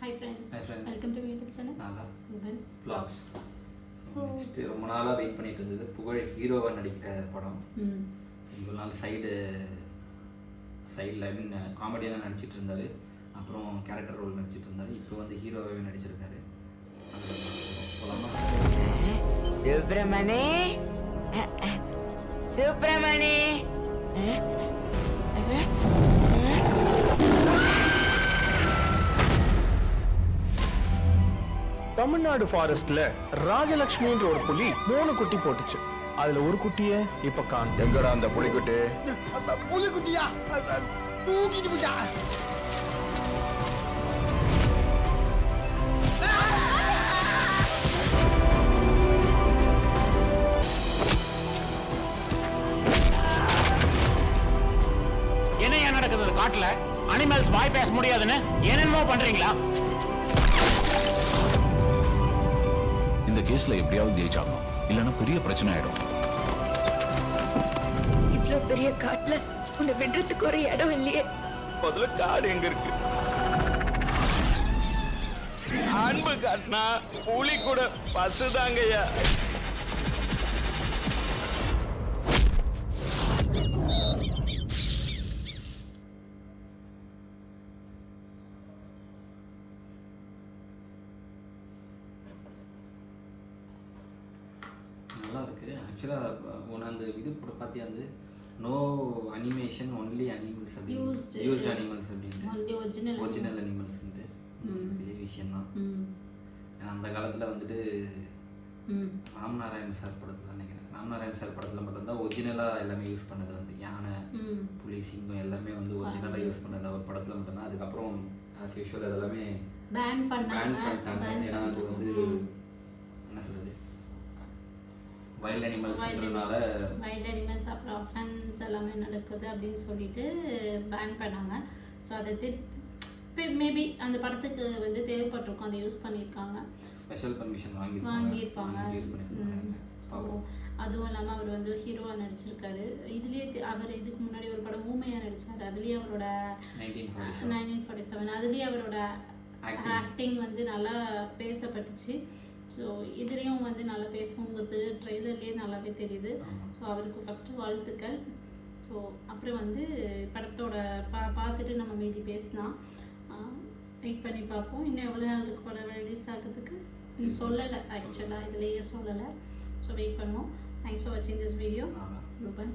Hi friends. Hi friends. Welcome to my YouTube channel. நாலா Ruben vlogs. So next ரொம்ப நாளாக wait பண்ணிட்டு இருந்தது புகழ் ஹீரோவாக நடிக்கிற படம். இவ்வளோ நாள் சைடில் ஐ மீன் காமெடியாக நடிச்சிட்டு இருந்தார், அப்புறம் கேரக்டர் ரோல் நடிச்சிட்டு இருந்தார். இப்போ வந்து ஹீரோவாகவே நடிச்சிருக்காரு. சுப்பிரமணி சுப்பிரமணி தமிழ்நாடு ஃபாரஸ்ட்ல ராஜலட்சுமின்ற ஒரு புலி 3 குட்டி போட்டுச்சு. அதுல ஒரு குட்டிய இப்ப காணோம். எங்கடா அந்த புலிக்குட்டி? புலிக்குட்டியா தூக்கிட்டு போட்டா. என்ன நடக்குது காட்டுல? அனிமல்ஸ் வாய் பேச முடியாதுன்னு என்னென்னமோ பண்றீங்களா? இந்த கேஸ்ல எப்படியாவது ஜெயிச்சாகணும், இல்லைன்னா பெரிய பிரச்சனை ஆயிடும். இவ்ளோ பெரிய காட்டுல உன்னை விடுறதுக்கு ஒரு இடம் இல்லையே. முதல்ல காடு எங்க இருக்கு? அன்பு காட்டினா புலி கூட பசுதாங்கய்யா. நல்லா இருக்குது. ஆக்சுவலாக ஒன்று அந்த இது கூட பார்த்தியா, அந்த நோ அனிமேஷன் ஒன்லி அனிமல்ஸ் அப்படின்னு யூஸ்ட் அனிமல்ஸ் அப்படின்ட்டு ஒரிஜினல் அனிமல்ஸ்ன்ட்டு பெரிய விஷயந்தான். ஏன்னா அந்த காலத்தில் வந்துட்டு ராமநாராயண் சார் படத்தில் நினைக்கிறேன், ராமநாராயண் சார் படத்தில் மட்டும்தான் ஒரிஜினலாக எல்லாமே யூஸ் பண்ணது. வந்து யானை, புலி, சிங்கம் எல்லாமே வந்து ஒரிஜினலாக யூஸ் பண்ணது அவர் படத்தில் மட்டும்தான். அதுக்கப்புறம் ஆஸ் யூஷுவல் அதெல்லாமே பேன் பண்ணிட்டாங்க. ஏன்னா அது வந்து என்ன சொல்கிறது, வைல்ட் அனிமல்ஸ் அப்புறம் அஃபென்ஸ் எல்லாமே நடக்குது அப்படின்னு சொல்லிட்டு பேன் பண்ணாங்க. ஸோ அதை மேபி அந்த படத்துக்கு வந்து தேவைப்பட்டிருக்கும், அதை யூஸ் பண்ணியிருக்காங்க, ஸ்பெஷல் பர்மிஷன் வாங்கியிருப்பாங்க. அதுவும் இல்லாமல் அவர் வந்து ஹீரோவாக நடிச்சிருக்காரு. இதுலேயே அவர் இதுக்கு முன்னாடி ஒரு படம் ஊமையாக நடித்தார். அதுலேயே அவரோட 1947 அதுலேயே அவரோட ஆக்டிங் வந்து நல்லா பேசப்பட்டுச்சு. ஸோ இதுலேயும் வந்து நல்லா பேசும்போது ட்ரெய்லர்லேயே நல்லாவே தெரியுது. ஸோ அவருக்கு ஃபஸ்ட்டு வாழ்த்துக்கள். ஸோ அப்புறம் வந்து படத்தோட பார்த்துட்டு நம்ம மீதி பேசலாம். வெயிட் பண்ணி பார்ப்போம். இன்னும் எவ்வளோ நாள் இருக்கு படம் ரிலீஸ் ஆகிறதுக்கு சொல்லலை, ஆக்சுவலாக இதுலேயே சொல்லலை. ஸோ வெயிட் பண்ணுவோம். தேங்க்ஸ் ஃபார் வாட்சிங் திஸ் வீடியோ. ரூபன்.